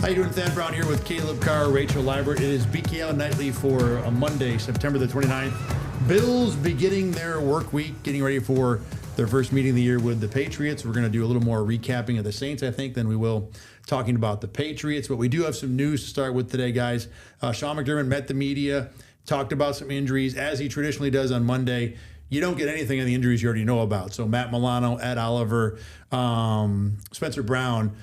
How you doing? Thad Brown here with Caleb Carr, Rachel Liebert. It is BKL Nightly for a Monday, September the 29th. Bills beginning their work week, getting ready for their first meeting of the year with the Patriots. We're going to do a little more recapping of the Saints, I think, than we will talking about the Patriots. But we do have some news to start with today, guys. Sean McDermott met the media, talked about some injuries, as he traditionally does on Monday. You don't get anything on the injuries you already know about. So Matt Milano, Ed Oliver, Spencer Brown,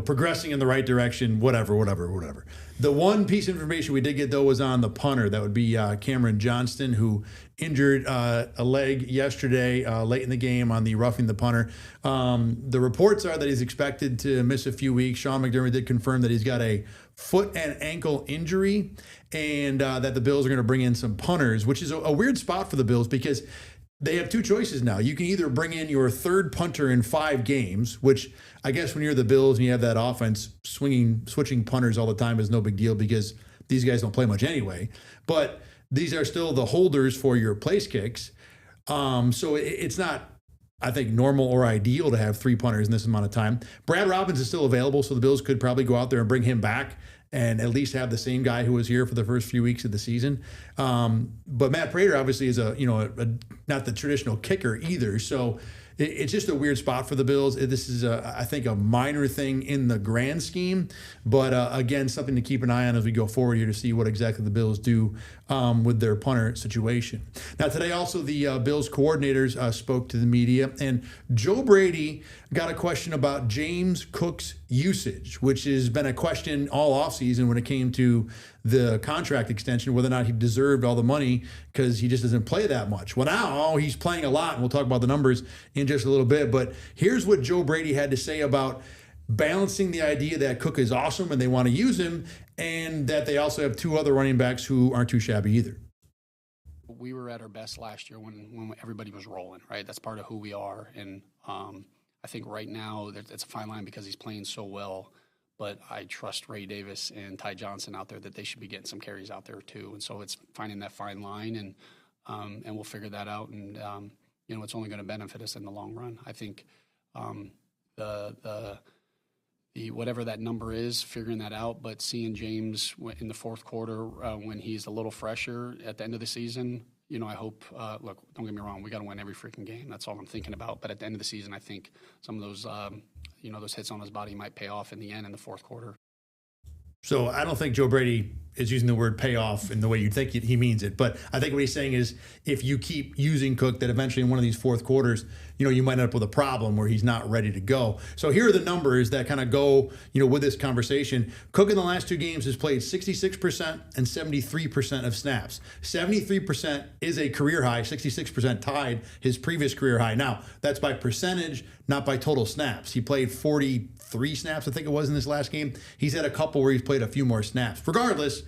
progressing in the right direction, whatever. The one piece of information we did get, though, was on the punter. That would be Cameron Johnston, who injured a leg yesterday late in the game on the roughing the punter. The reports are that he's expected to miss a few weeks. Sean McDermott did confirm that he's got a foot and ankle injury and that the Bills are going to bring in some punters, which is a weird spot for the Bills because they have two choices now. You can either bring in your third punter in 5 games, which I guess when you're the Bills and you have that offense, switching punters all the time is no big deal because these guys don't play much anyway. But these are still the holders for your place kicks. So it's not, I think, normal or ideal to have 3 punters in this amount of time. Brad Robbins is still available, so the Bills could probably go out there and bring him back and at least have the same guy who was here for the first few weeks of the season. But Matt Prater obviously is not the traditional kicker either. So it's just a weird spot for the Bills. This is, I think, a minor thing in the grand scheme. But again, something to keep an eye on as we go forward here to see what exactly the Bills do with their punter situation. Now, today also the Bills coordinators spoke to the media. And Joe Brady got a question about James Cook's usage, which has been a question all offseason when it came to the contract extension, whether or not he deserved all the money because he just doesn't play that much. Well, now he's playing a lot, and we'll talk about the numbers in just a little bit. But here's what Joe Brady had to say about balancing the idea that Cook is awesome and they want to use him, and that they also have 2 other running backs who aren't too shabby either. We were at our best last year when everybody was rolling, right? That's part of who we are. And I think right now it's a fine line because he's playing so well. But I trust Ray Davis and Ty Johnson out there that they should be getting some carries out there too. And so it's finding that fine line, and we'll figure that out. And it's only going to benefit us in the long run. I think the whatever that number is, figuring that out. But seeing James in the fourth quarter when he's a little fresher at the end of the season, I hope. Look, don't get me wrong, we got to win every freaking game. That's all I'm thinking about. But at the end of the season, I think some of those those hits on his body might pay off in the end in the fourth quarter. So I don't think Joe Brady is using the word payoff in the way you'd think he means it. But I think what he's saying is if you keep using Cook, that eventually in one of these fourth quarters, you might end up with a problem where he's not ready to go. So here are the numbers that kind of go, with this conversation. Cook in the last 2 games has played 66% and 73% of snaps. 73% is a career high. 66% tied his previous career high. Now, that's by percentage, not by total snaps. He played 43 snaps, I think it was, in this last game. He's had a couple where he's played a few more snaps. Regardless,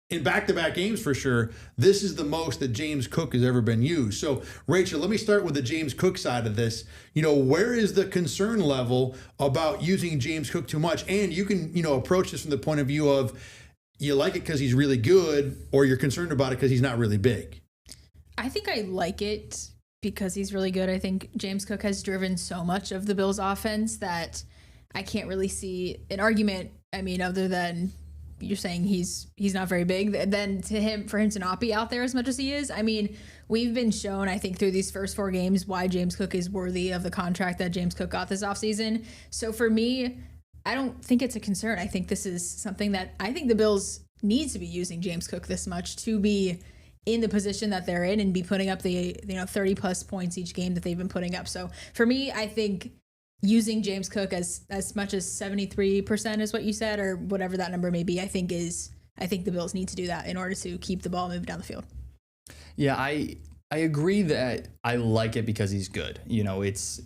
in back-to-back games for sure, this is the most that James Cook has ever been used. So, Rachel, let me start with the James Cook side of this. Where is the concern level about using James Cook too much? And you can, approach this from the point of view of you like it because he's really good, or you're concerned about it because he's not really big. I think I like it because he's really good. I think James Cook has driven so much of the Bills' offense that I can't really see an argument, other than you're saying he's not very big, then for him to not be out there as much as he is. We've been shown, I think, through these first 4 games why James Cook is worthy of the contract that James Cook got this offseason. So for me, I don't think it's a concern. I think this is something that I think the Bills need to be using James Cook this much to be in the position that they're in and be putting up the 30 plus points each game that they've been putting up. So for me, I think using James Cook as much as 73% is what you said, or whatever that number may be, I think the Bills need to do that in order to keep the ball moving down the field. Yeah, I agree that I like it because he's good. It's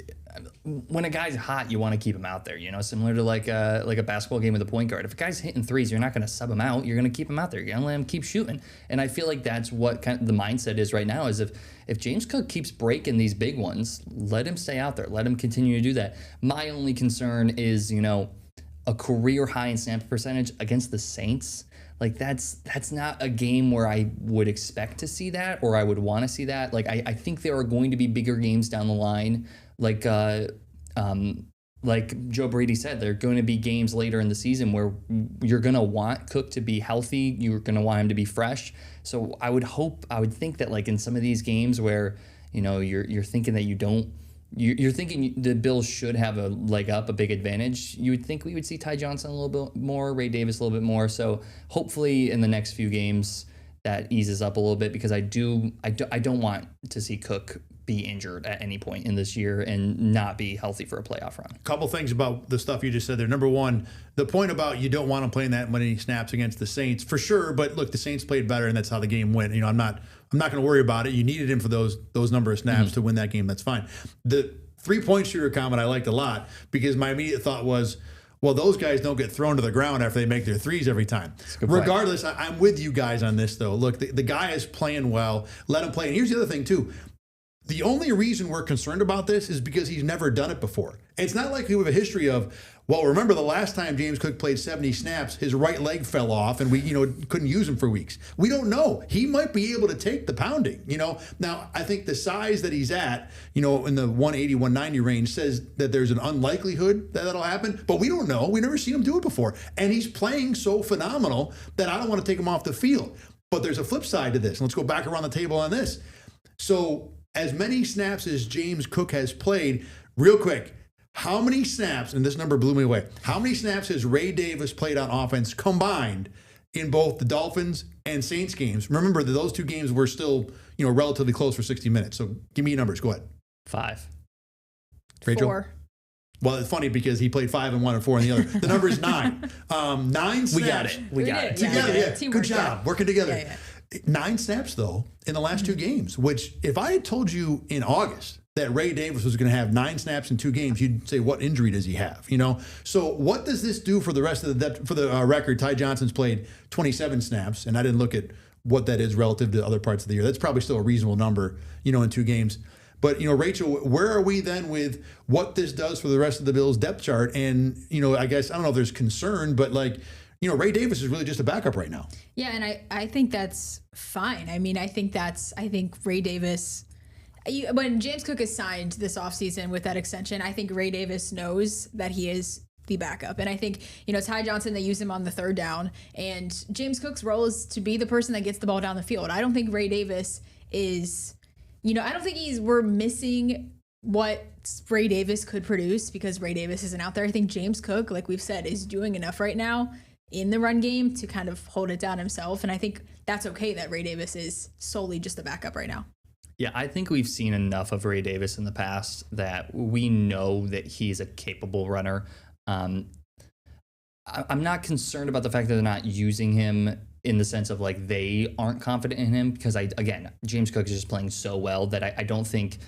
when a guy's hot, you want to keep him out there. Similar to like a basketball game with a point guard. If a guy's hitting threes, you're not going to sub him out. You're going to keep him out there. You're going to let him keep shooting. And I feel like that's what kind of the mindset is right now. Is if James Cook keeps breaking these big ones, let him stay out there. Let him continue to do that. My only concern is a career high in snap percentage against the Saints. Like that's not a game where I would expect to see that, or I would want to see that. Like I think there are going to be bigger games down the line, like like Joe Brady said, there are going to be games later in the season where you're going to want Cook to be healthy. You're going to want him to be fresh. So I would think that like in some of these games where, you're thinking that you're thinking the Bills should have a leg up, a big advantage. You would think we would see Ty Johnson a little bit more, Ray Davis a little bit more. So hopefully in the next few games that eases up a little bit, because I don't want to see Cook be injured at any point in this year and not be healthy for a playoff run. A couple things about the stuff you just said there. Number one, the point about you don't want him playing that many snaps against the Saints, for sure. But look, the Saints played better, and that's how the game went. I'm not going to worry about it. You needed him for those number of snaps to win that game. That's fine. The 3-point shooter comment I liked a lot, because my immediate thought was, well, those guys don't get thrown to the ground after they make their threes every time. Regardless, I'm with you guys on this, though. Look, the guy is playing well. Let him play. And here's the other thing, too. The only reason we're concerned about this is because he's never done it before. It's not like we have a history of, well, remember the last time James Cook played 70 snaps, his right leg fell off and we, couldn't use him for weeks. We don't know. He might be able to take the pounding, Now, I think the size that he's at, in the 180, 190 range says that there's an unlikelihood that that'll happen, but we don't know. We've never seen him do it before. And he's playing so phenomenal that I don't want to take him off the field. But there's a flip side to this. Let's go back around the table on this. So, as many snaps as James Cook has played, real quick, how many snaps, and this number blew me away, how many snaps has Ray Davis played on offense combined in both the Dolphins and Saints games? Remember that those two games were still, relatively close for 60 minutes. So give me your numbers. Go ahead. 5. Rachel? 4. Well, it's funny because he played 5 in one and 4 in the other. The number is 9. 9 snaps. We got it. We got it. Together, yeah. Teamwork, Good job. Working together. Yeah. 9 snaps, though, in the last 2 games, which if I had told you in August that Ray Davis was going to have 9 snaps in 2 games, you'd say, what injury does he have? So what does this do for the rest of the depth? For the record, Ty Johnson's played 27 snaps, and I didn't look at what that is relative to other parts of the year. That's probably still a reasonable number, in 2 games. But, Rachel, where are we then with what this does for the rest of the Bills depth chart? And, I guess, I don't know if there's concern, but Ray Davis is really just a backup right now. Yeah, and I think that's fine. I mean, I think Ray Davis, when James Cook is signed this offseason with that extension, I think Ray Davis knows that he is the backup. And I think, Ty Johnson, they use him on the 3rd down, and James Cook's role is to be the person that gets the ball down the field. I don't think Ray Davis is, I don't think we're missing what Ray Davis could produce because Ray Davis isn't out there. I think James Cook, like we've said, is doing enough right now in the run game to kind of hold it down himself. And I think that's okay that Ray Davis is solely just a backup right now. Yeah, I think we've seen enough of Ray Davis in the past that we know that he's a capable runner. I'm not concerned about the fact that they're not using him in the sense of like they aren't confident in him, because James Cook is just playing so well that I don't think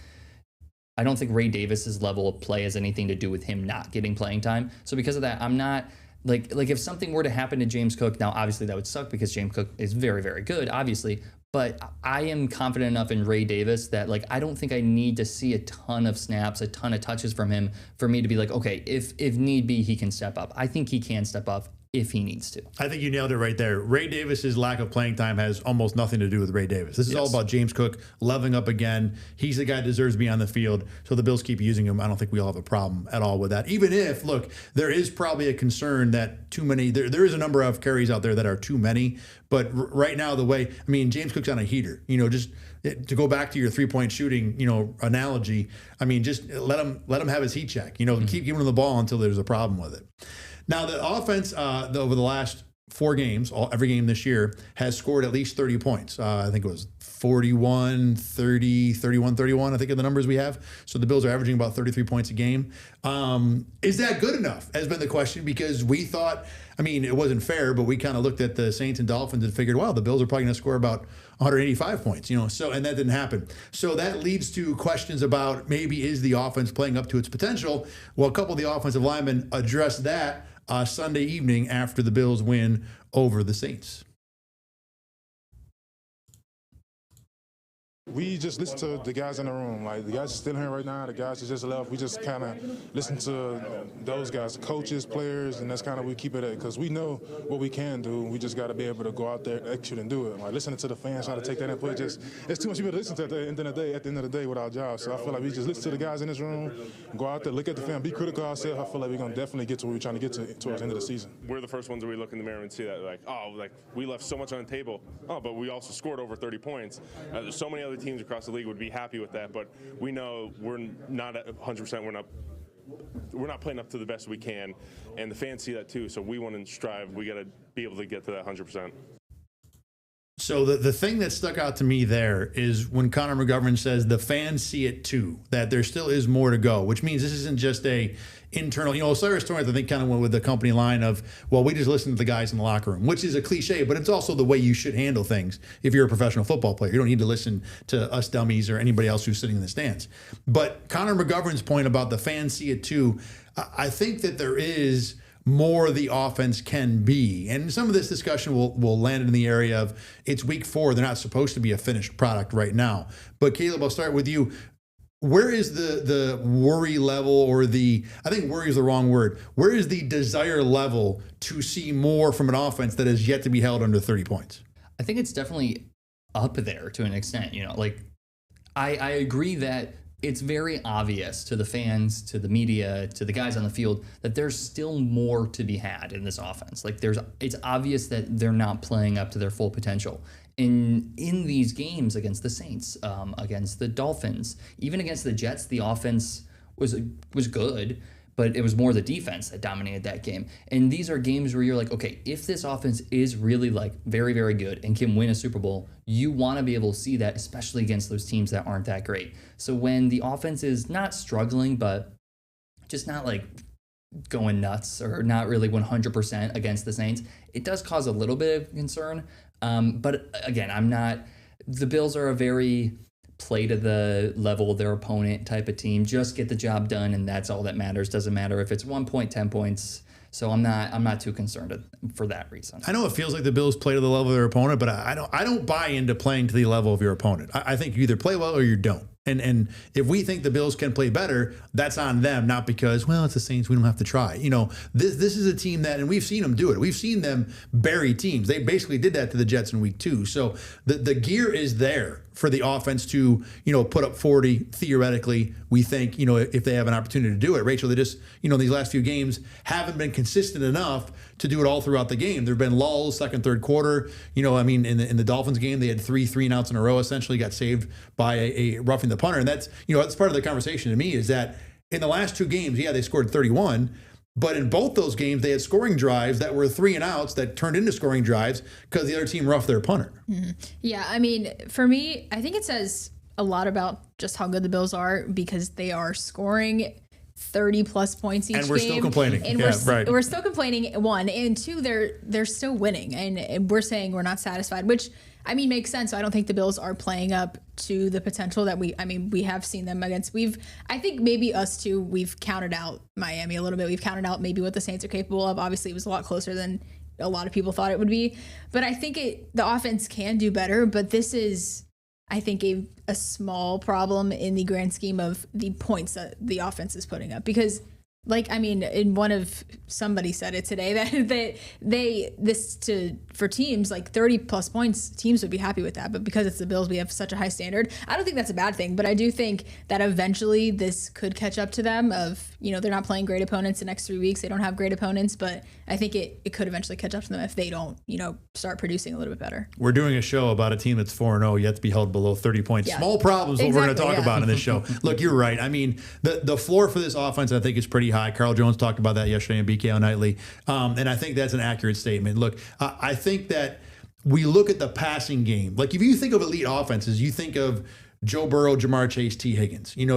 Ray Davis's level of play has anything to do with him not getting playing time. So because of that, I'm not like if something were to happen to James Cook, now obviously that would suck because James Cook is very, very good, obviously. But I am confident enough in Ray Davis that I don't think I need to see a ton of snaps, a ton of touches from him for me to be like, okay, if need be, he can step up. I think he can step up if he needs to. I think you nailed it right there. Ray Davis's lack of playing time has almost nothing to do with Ray Davis. This is all about James Cook leveling up again. He's the guy that deserves to be on the field. So the Bills keep using him. I don't think we all have a problem at all with that. Even if, look, there is probably a concern that too many, there is a number of carries out there that are too many. But right now, James Cook's on a heater. Just to go back to your 3-point shooting, analogy, just let him have his heat check. Keep giving him the ball until there's a problem with it. Now, the offense over the last 4 games, every game this year, has scored at least 30 points. I think it was 41, 30, 31, 31, I think are the numbers we have. So the Bills are averaging about 33 points a game. Is that good enough, has been the question, because we thought, it wasn't fair, but we kind of looked at the Saints and Dolphins and figured, wow, the Bills are probably going to score about 185 points, and that didn't happen. So that leads to questions about maybe is the offense playing up to its potential? Well, a couple of the offensive linemen addressed that Sunday evening after the Bills win over the Saints. We just listen to the guys in the room. Like, the guys are still here right now. The guys that just left, we just kind of listen to those guys, coaches, players, and that's kind of we keep it at, because we know what we can do. We just got to be able to go out there, execute, and do it. Like, listening to the fans, trying to take that input, it's too much people to listen to at the end of the day with our jobs. So I feel like we just listen to the guys in this room, go out there, look at the film, be critical of ourselves. I feel like we're going to definitely get to where we're trying to get to towards the end of the season. We're the first ones that we look in the mirror and see that, like, we left so much on the table. Oh, but we also scored over 30 points. There's so many other teams across the league would be happy with that, but we know we're not at 100%. We're not playing up to the best we can, and the fans see that too. So we want to strive. We got to be able to get to that 100%. So the thing that stuck out to me there is when Connor McGovern says the fans see it too, that there still is more to go, which means this isn't just a internal, Cyrus Torrance, I think, kind of went with the company line of, well, we just listen to the guys in the locker room, which is a cliche, but it's also the way you should handle things if you're a professional football player. You don't need to listen to us dummies or anybody else who's sitting in the stands. But Connor McGovern's point about the fans see it too, I think that there is more the offense can be. And some of this discussion will land in the area of it's week 4. They're not supposed to be a finished product right now. But Caleb, I'll start with you. Where is the worry level, or I think worry is the wrong word. Where is the desire level to see more from an offense that has yet to be held under 30 points? I think it's definitely up there to an extent. I agree that it's very obvious to the fans, to the media, to the guys on the field that there's still more to be had in this offense. It's obvious that they're not playing up to their full potential. In these games against the Saints, against the Dolphins, even against the Jets, the offense was good, but it was more the defense that dominated that game. And these are games where you're like, okay, if this offense is really very, very good and can win a Super Bowl, you want to be able to see that, especially against those teams that aren't that great. So when the offense is not struggling, but just not going nuts or not really 100% against the Saints, it does cause a little bit of concern. But again, the Bills are a very play to the level of their opponent type of team. Just get the job done, and that's all that matters. Doesn't matter if it's 1 point, 10 points. So I'm not too concerned for that reason. I know it feels like the Bills play to the level of their opponent, but I don't buy into playing to the level of your opponent. I think you either play well or you don't. And if we think the Bills can play better, that's on them, not because, well, it's the Saints, we don't have to try. This is a team that, and we've seen them do it. We've seen them bury teams. They basically did that to the Jets in week 2. So the gear is there for the offense to, put up 40, theoretically, we think, if they have an opportunity to do it. Rachel, they just, these last few games haven't been consistent enough to do it all throughout the game. There have been lulls, second, third quarter. In the Dolphins game, they had 3 and outs in a row, essentially got saved by a roughing the punter. And that's, that's part of the conversation to me, is that in the last 2 games, they scored 31. But in both those games, they had scoring drives that were 3 and outs that turned into scoring drives because the other team roughed their punter. Mm-hmm. Yeah, for me, I think it says a lot about just how good the Bills are, because they are scoring 30-plus points each game. And we're still complaining. And we're still complaining, 1. And 2, they're still winning. And we're saying we're not satisfied, which, makes sense. I don't think the Bills are playing up to the potential that we have seen them against. I think maybe us too, we've counted out Miami a little bit. We've counted out maybe what the Saints are capable of. Obviously, it was a lot closer than a lot of people thought it would be. But I think the offense can do better. But this is, I think, a small problem in the grand scheme of the points that the offense is putting up. Because, somebody said it today that for teams, 30-plus points, teams would be happy with that. But because it's the Bills, we have such a high standard. I don't think that's a bad thing, but I do think that eventually this could catch up to them of, they're not playing great opponents the next 3 weeks. They don't have great opponents, but I think it could eventually catch up to them if they don't, start producing a little bit better. We're doing a show about a team that's 4-0, yet to be held below 30 points. Yeah. Small problems, what we're going to talk about in this show. Look, you're right. The floor for this offense, I think, is pretty high. Carl Jones talked about that yesterday in BKL Nightly. And I think that's an accurate statement. Look, I think that we look at the passing game. If you think of elite offenses, you think of Joe Burrow, Jamar Chase, T. Higgins. Even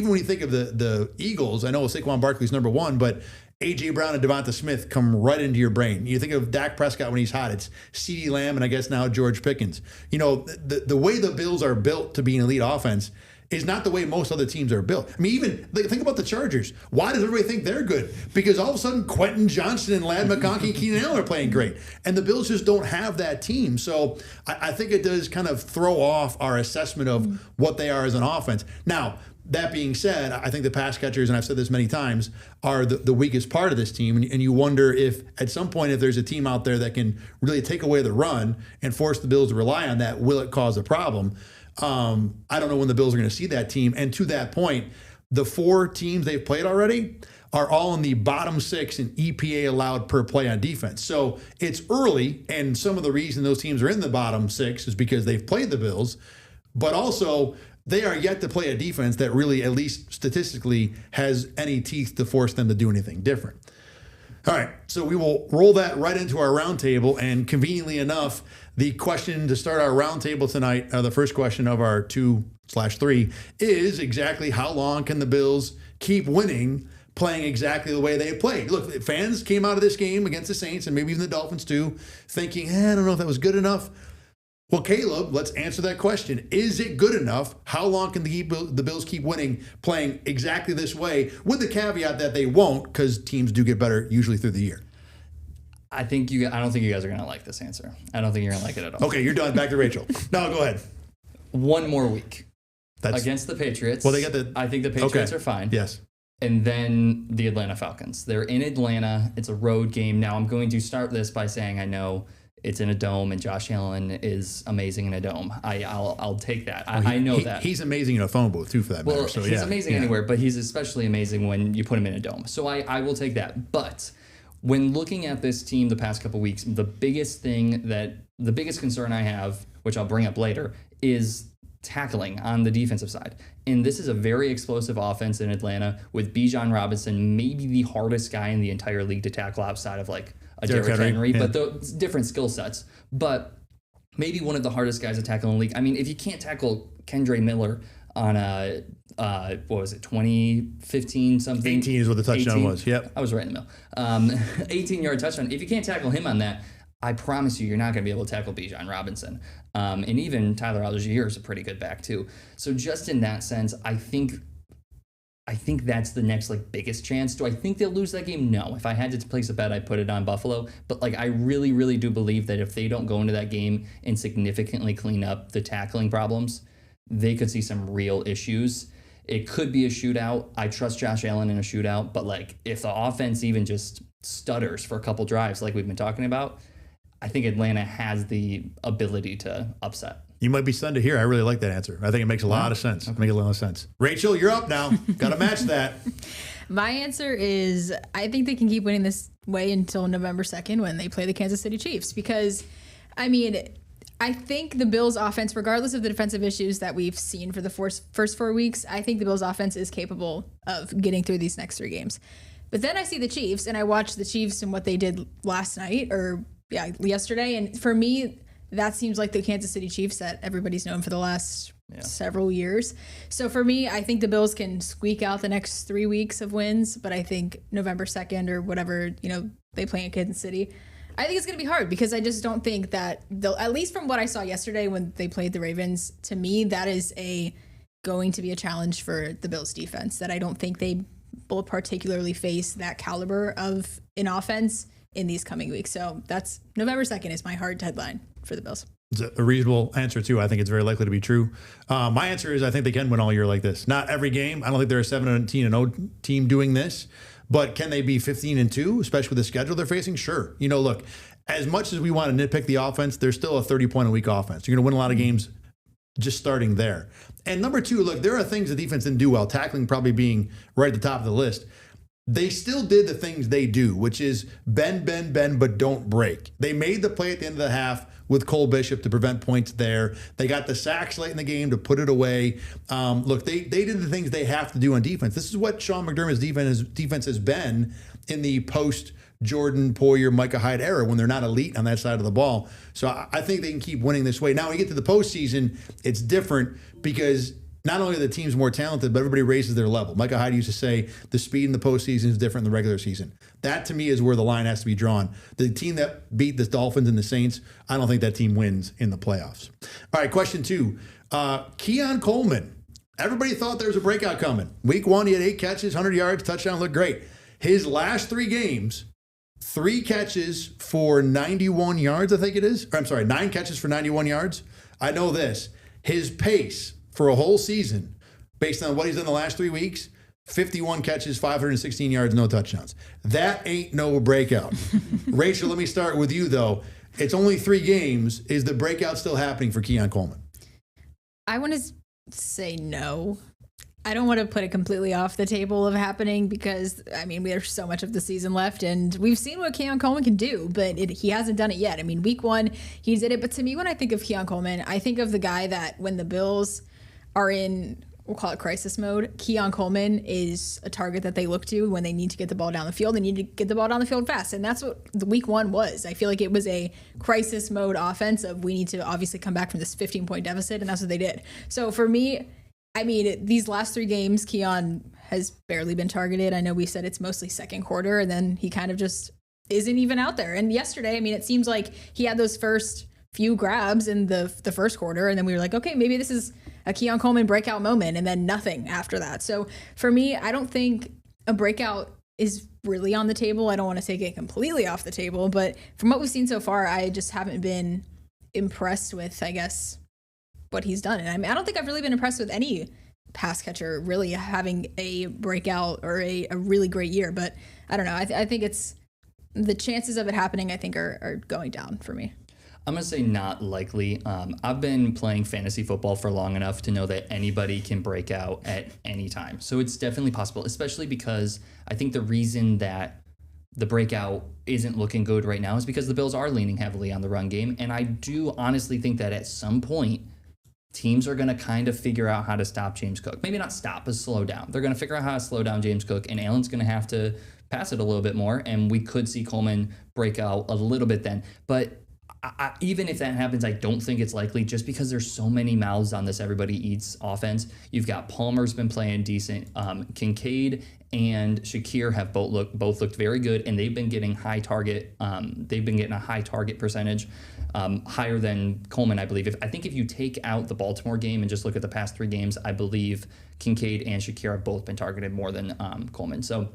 when you think of the Eagles, I know Saquon Barkley's number 1, but A.J. Brown and Devonta Smith come right into your brain. You think of Dak Prescott when he's hot. It's CeeDee Lamb and I guess now George Pickens. The way the Bills are built to be an elite offense is not the way most other teams are built. I mean, even think about the Chargers. Why does everybody think they're good? Because all of a sudden Quentin Johnson and Ladd McConkey and Keenan Allen are playing great. And the Bills just don't have that team. So I think it does kind of throw off our assessment of what they are as an offense. Now, that being said, I think the pass catchers, and I've said this many times, are the weakest part of this team. And you wonder if at some point, if there's a team out there that can really take away the run and force the Bills to rely on that, will it cause a problem? I don't know when the Bills are going to see that team. And to that point, the 4 teams they've played already are all in the bottom 6 in EPA allowed per play on defense. So it's early, and some of the reason those teams are in the bottom 6 is because they've played the Bills, but also they are yet to play a defense that really, at least statistically, has any teeth to force them to do anything different. All right, so we will roll that right into our roundtable, and conveniently enough, the question to start our roundtable tonight, the first question of our 2/3, is exactly how long can the Bills keep winning, playing exactly the way they played? Look, fans came out of this game against the Saints, and maybe even the Dolphins too, thinking, I don't know if that was good enough. Well, Caleb, let's answer that question. Is it good enough? How long can the Bills keep winning, playing exactly this way, with the caveat that they won't, because teams do get better usually through the year? I don't think you guys are going to like this answer. I don't think you're going to like it at all. Okay, you're done. Back to Rachel. No, go ahead. One more week. That's against the Patriots. Well, they got the. I think the Patriots are fine. Yes. And then the Atlanta Falcons. They're in Atlanta. It's a road game. Now, I'm going to start this by saying I know it's in a dome, and Josh Allen is amazing in a dome. I'll take that. I know that. He's amazing in a phone booth, too, for that matter. Well, so, he's amazing anywhere, but he's especially amazing when you put him in a dome. So I will take that. But when looking at this team the past couple weeks, the biggest concern I have, which I'll bring up later, is tackling on the defensive side. And this is a very explosive offense in Atlanta with Bijan Robinson, maybe the hardest guy in the entire league to tackle outside of like a Derrick Henry, but the different skill sets. But maybe one of the hardest guys to tackle in the league. I mean, if you can't tackle Kendre Miller on a, what was it, 2015 something? 18 is what the touchdown 18? was. Yep. I was right in the middle. 18-yard touchdown. If you can't tackle him on that, I promise you're not going to be able to tackle Bijan Robinson. And even Tyler Algier is a pretty good back too. So just in that sense, I think that's the next biggest chance. Do I think they'll lose that game? No. If I had to place a bet, I'd put it on Buffalo. But I really, really do believe that if they don't go into that game and significantly clean up the tackling problems, they could see some real issues. It could be a shootout. I trust Josh Allen in a shootout. But if the offense even just stutters for a couple drives like we've been talking about, I think Atlanta has the ability to upset. You might be stunned to hear. I really like that answer. I think it makes a lot of sense. Okay. Makes a lot of sense. Rachel, you're up now. Got to match that. My answer is I think they can keep winning this way until November 2nd when they play the Kansas City Chiefs. Because, I mean, I think the Bills' offense, regardless of the defensive issues that we've seen for the first 4 weeks, I think the Bills' offense is capable of getting through these next 3 games. But then I see the Chiefs, and I watch the Chiefs and what they did last night, yesterday. And for me, that seems like the Kansas City Chiefs that everybody's known for the last several years. So for me, I think the Bills can squeak out the next 3 weeks of wins, but I think November 2nd or whatever, they play in Kansas City, I think it's going to be hard because I just don't think that they'll, at least from what I saw yesterday when they played the Ravens, to me, that is going to be a challenge for the Bills defense that I don't think they will particularly face that caliber of an offense in these coming weeks. So that's November 2nd is my hard deadline for the Bills. It's a reasonable answer, too. I think it's very likely to be true. My answer is I think they can win all year like this. Not every game. I don't think they're a 17-0 team doing this. But can they be 15-2, especially with the schedule they're facing? Sure. Look, as much as we want to nitpick the offense, there's still a 30-point-a-week offense. You're going to win a lot of games just starting there. And number 2, look, there are things the defense didn't do well, tackling probably being right at the top of the list. They still did the things they do, which is bend, but don't break. They made the play at the end of the half with Cole Bishop to prevent points there. They got the sacks late in the game to put it away. Look, they did the things they have to do on defense. This is what Sean McDermott's defense has been in the post-Jordan, Poyer, Micah Hyde era when they're not elite on that side of the ball. So I think they can keep winning this way. Now, when you get to the postseason, it's different because not only are the teams more talented, but everybody raises their level. Micah Hyde used to say the speed in the postseason is different than the regular season. That, to me, is where the line has to be drawn. The team that beat the Dolphins and the Saints, I don't think that team wins in the playoffs. All right, question 2. Keon Coleman Everybody thought there was a breakout coming. Week 1, he had 8 catches, 100 yards, touchdown, looked great. His last 3 games, 3 catches for 91 yards, I think it is. Or, I'm sorry, 9 catches for 91 yards. I know this. His pace for a whole season, based on what he's done the last 3 weeks, 51 catches, 516 yards, no touchdowns. That ain't no breakout. Rachel, let me start with you, though. It's only 3 games. Is the breakout still happening for Keon Coleman? I want to say no. I don't want to put it completely off the table of happening because, I mean, there's so much of the season left and we've seen what Keon Coleman can do, but he hasn't done it yet. I mean, week 1, he did it. But to me, when I think of Keon Coleman, I think of the guy that when the Bills are in, we'll call it crisis mode, Keon Coleman is a target that they look to when they need to get the ball down the field. They need to get the ball down the field fast. And that's what the week 1 was. I feel like it was a crisis mode offense of we need to obviously come back from this 15-point deficit, and that's what they did. So for me, I mean, these last 3 games, Keon has barely been targeted. I know we said it's mostly second quarter, and then he kind of just isn't even out there. And yesterday, I mean, it seems like he had those first few grabs in the first quarter, and then we were like, okay, maybe this is a Keon Coleman breakout moment, and then nothing after that. So for me, I don't think a breakout is really on the table. I don't want to take it completely off the table, but from what we've seen so far, I just haven't been impressed with, I guess, what he's done. And I mean, I don't think I've really been impressed with any pass catcher really having a breakout or a really great year, but I don't know. I think it's the chances of it happening, I think are going down for me. I'm going to say not likely. I've been playing fantasy football for long enough to know that anybody can break out at any time. So it's definitely possible, especially because I think the reason that the breakout isn't looking good right now is because the Bills are leaning heavily on the run game. And I do honestly think that at some point, teams are going to kind of figure out how to stop James Cook. Maybe not stop, but slow down. They're going to figure out how to slow down James Cook, and Allen's going to have to pass it a little bit more, and we could see Coleman break out a little bit then. But even if that happens, I don't think it's likely just because there's so many mouths on this everybody eats offense. You've got Palmer's been playing decent. Kincaid and Shakir have both looked very good, and they've been getting high target. They've been getting a high target percentage, higher than Coleman, I believe. I think if you take out the Baltimore game and just look at the past 3 games, I believe Kincaid and Shakir have both been targeted more than Coleman. So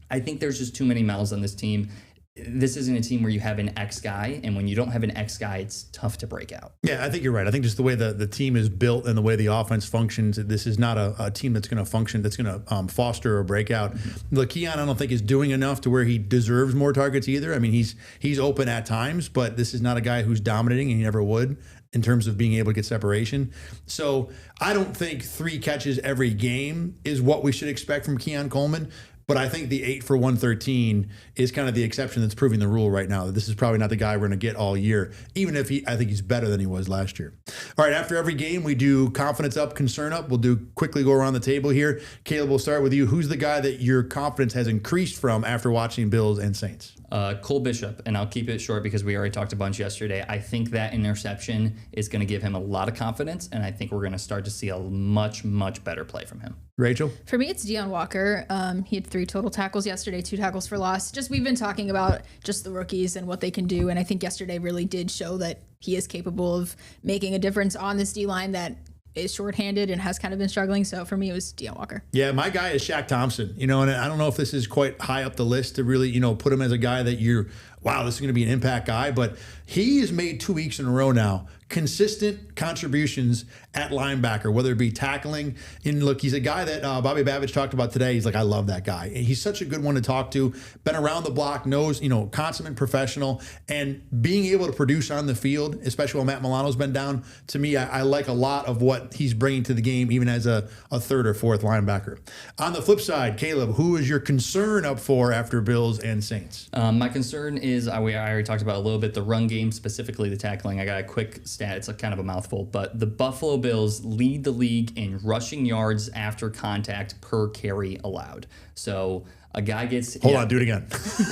I think there's just too many mouths on this team. This isn't a team where you have an X guy, and when you don't have an X guy, it's tough to break out. Yeah, I think you're right. I think just the way the team is built and the way the offense functions, this is not a team that's going to function, that's going to foster a breakout. Look, Keon, I don't think is doing enough to where he deserves more targets either. I mean, he's open at times, but this is not a guy who's dominating, and he never would in terms of being able to get separation. So I don't think 3 catches every game is what we should expect from Keon Coleman. But I think the 8 for 113 is kind of the exception that's proving the rule right now. That this is probably not the guy we're going to get all year, even if I think he's better than he was last year. All right, after every game, we do confidence up, concern up. We'll quickly go around the table here. Caleb, we'll start with you. Who's the guy that your confidence has increased from after watching Bills and Saints? Cole Bishop, and I'll keep it short because we already talked a bunch yesterday. I think that interception is going to give him a lot of confidence, and I think we're going to start to see a much, much better play from him. Rachel? For me, it's Deon Walker. He had 3 total tackles yesterday, 2 tackles for loss. We've been talking about just the rookies and what they can do, and I think yesterday really did show that he is capable of making a difference on this D-line that is shorthanded and has kind of been struggling. So for me, it was Deon Walker. Yeah, my guy is Shaq Thompson. And I don't know if this is quite high up the list to really, put him as a guy that wow, this is going to be an impact guy. But he has made 2 weeks in a row now consistent contributions at linebacker, whether it be tackling. And look, he's a guy that Bobby Babich talked about today. He's like, I love that guy. And he's such a good one to talk to. Been around the block, knows, consummate professional, and being able to produce on the field, especially when Matt Milano's been down. To me, I like a lot of what he's bringing to the game, even as a 3rd or 4th linebacker. On the flip side, Caleb, who is your concern up for after Bills and Saints? My concern is, I already talked about a little bit, the run game, specifically the tackling. I got a quick stat. It's kind of a mouthful, but the Buffalo Bills lead the league in rushing yards after contact per carry allowed. So a guy gets... Hold on, do it again.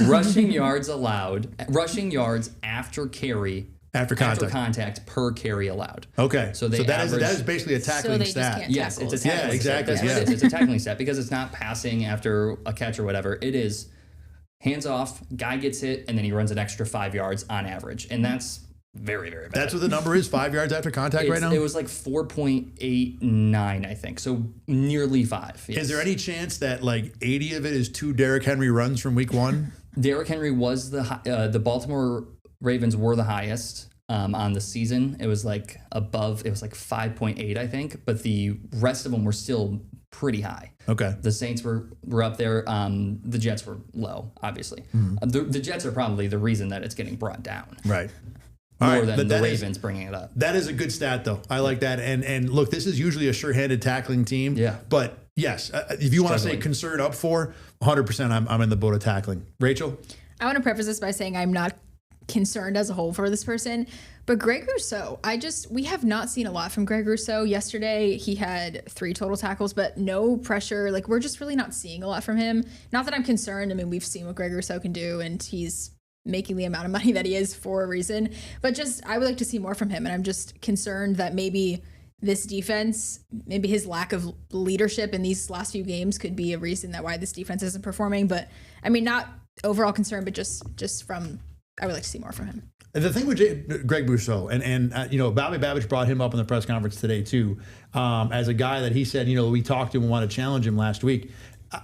rushing yards after carry... After contact per carry allowed. Okay. So that average, is basically a tackling stat. Yes, it's a tackling stat. Exactly. That's what it is. It's a tackling stat because it's not passing after a catch or whatever. It is hands off, guy gets hit, and then he runs an extra 5 yards on average. And that's very, very bad. That's what the number is, 5 yards after contact right now? It was like 4.89, I think. So nearly 5. Yes. Is there any chance that like 80 of it is 2 Derrick Henry runs from week 1? Derrick Henry was the Baltimore Ravens were the highest on the season. It was like above, it was like 5.8, I think. But the rest of them were still pretty high. Okay. The Saints were up there. The Jets were low, obviously. The Jets are probably the reason that it's getting brought down. Right. More than the Ravens bringing it up. That is a good stat, though. I like that. And look, this is usually a sure-handed tackling team. Yeah. But yes, if you want to say concern up for, 100% I'm in the boat of tackling. Rachel? I want to preface this by saying I'm not concerned as a whole for this person. But Greg Rousseau, we have not seen a lot from Greg Rousseau. Yesterday, he had 3 total tackles, but no pressure. Like, we're just really not seeing a lot from him. Not that I'm concerned. I mean, we've seen what Greg Rousseau can do, and he's making the amount of money that he is for a reason. But just, I would like to see more from him. And I'm just concerned that maybe this defense, maybe his lack of leadership in these last few games could be a reason that why this defense isn't performing. But I mean, not overall concerned, but just from, I would like to see more from him. The thing with Greg Rousseau, and Bobby Babich brought him up in the press conference today too, as a guy that he said, we talked to him and wanted to challenge him last week.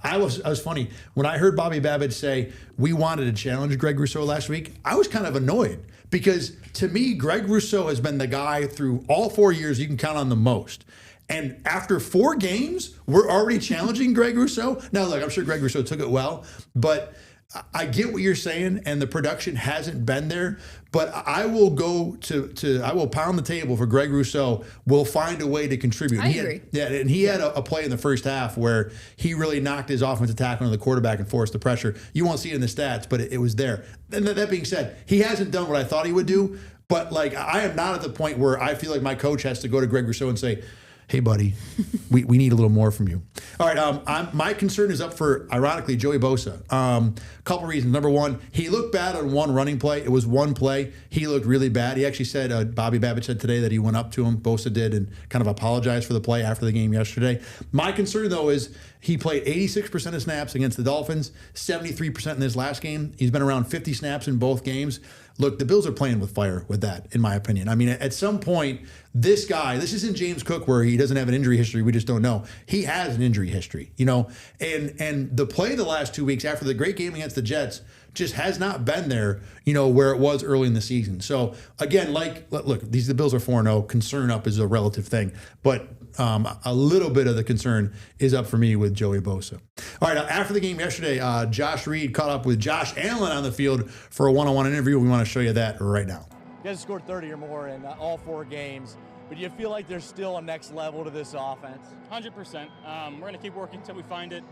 I was funny. When I heard Bobby Babich say, we wanted to challenge Greg Rousseau last week, I was kind of annoyed because to me, Greg Rousseau has been the guy through all 4 years you can count on the most. And after 4 games, we're already challenging Greg Rousseau. Now, look, I'm sure Greg Rousseau took it well, but I get what you're saying, and the production hasn't been there, but I will go I will pound the table for Greg Rousseau. Will find a way to contribute. I agree. And he had a play in the first half where he really knocked his offensive tackle on the quarterback and forced the pressure. You won't see it in the stats, but it was there. And that being said, he hasn't done what I thought he would do, but like I am not at the point where I feel like my coach has to go to Greg Rousseau and say, hey, buddy, we need a little more from you. All right, my concern is up for, ironically, Joey Bosa. Couple reasons. Number one, he looked bad on one running play. It was one play. He looked really bad. He actually said, Bobby Babich said today that he went up to him, Bosa did, and kind of apologized for the play after the game yesterday. My concern, though, is he played 86% of snaps against the Dolphins, 73% in this last game. He's been around 50 snaps in both games. Look, the Bills are playing with fire with that, in my opinion. I mean, at some point, this guy, this isn't James Cook where he doesn't have an injury history. We just don't know. He has an injury history, and the play the last 2 weeks after the great game against the Jets just has not been there, where it was early in the season. So again, look, the Bills are 4-0. Concern up is a relative thing, but a little bit of the concern is up for me with Joey Bosa. All right, after the game yesterday, Josh Reed caught up with Josh Allen on the field for a one-on-one interview. We want to show you that right now. You guys scored 30 or more in all 4 games, but do you feel like there's still a next level to this offense? 100%. We're going to keep working until we find it.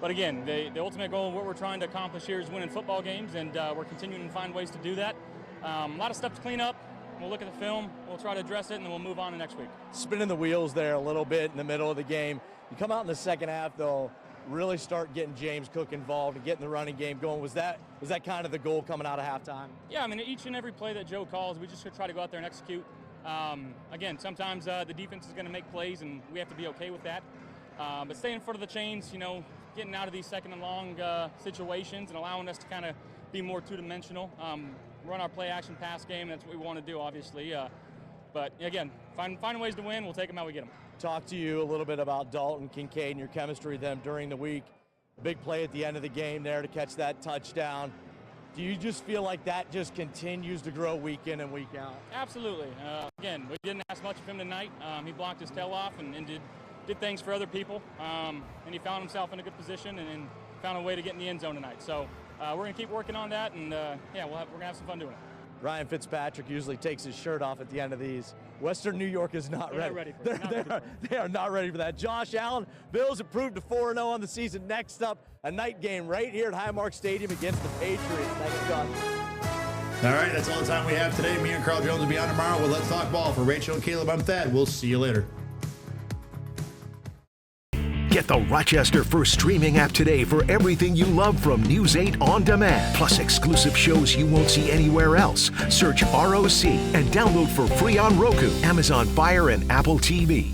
But again, the ultimate goal of what we're trying to accomplish here is winning football games, and we're continuing to find ways to do that. A lot of stuff to clean up. We'll look at the film, we'll try to address it, and then we'll move on to next week. Spinning the wheels there a little bit in the middle of the game. You come out in the second half, though, really start getting James Cook involved and getting the running game going. Was that kind of the goal coming out of halftime? Yeah, I mean, each and every play that Joe calls, we just try to go out there and execute. Again, sometimes the defense is going to make plays, and we have to be okay with that. But staying in front of the chains, getting out of these second and long situations and allowing us to kind of be more two-dimensional. Run our play-action pass game. That's what we want to do, obviously. But, again, find ways to win. We'll take them how we get them. Talk to you a little bit about Dalton Kincaid and your chemistry with them during the week. Big play at the end of the game there to catch that touchdown. Do you just feel like that just continues to grow week in and week out? Absolutely. Again, we didn't ask much of him tonight. He blocked his tail off and did things for other people. And he found himself in a good position and found a way to get in the end zone tonight. So we're going to keep working on that, and we're going to have some fun doing it. Ryan Fitzpatrick usually takes his shirt off at the end of these. Western New York is not ready. They are not ready for that. Josh Allen, Bills improved to 4-0 on the season. Next up, a night game right here at Highmark Stadium against the Patriots. Thanks, John. All right, that's all the time we have today. Me and Carl Jones will be on tomorrow with Let's Talk Ball. For Rachel and Caleb, I'm Thad. We'll see you later. Get the Rochester First streaming app today for everything you love from News 8 On Demand, plus exclusive shows you won't see anywhere else. Search ROC and download for free on Roku, Amazon Fire, and Apple TV.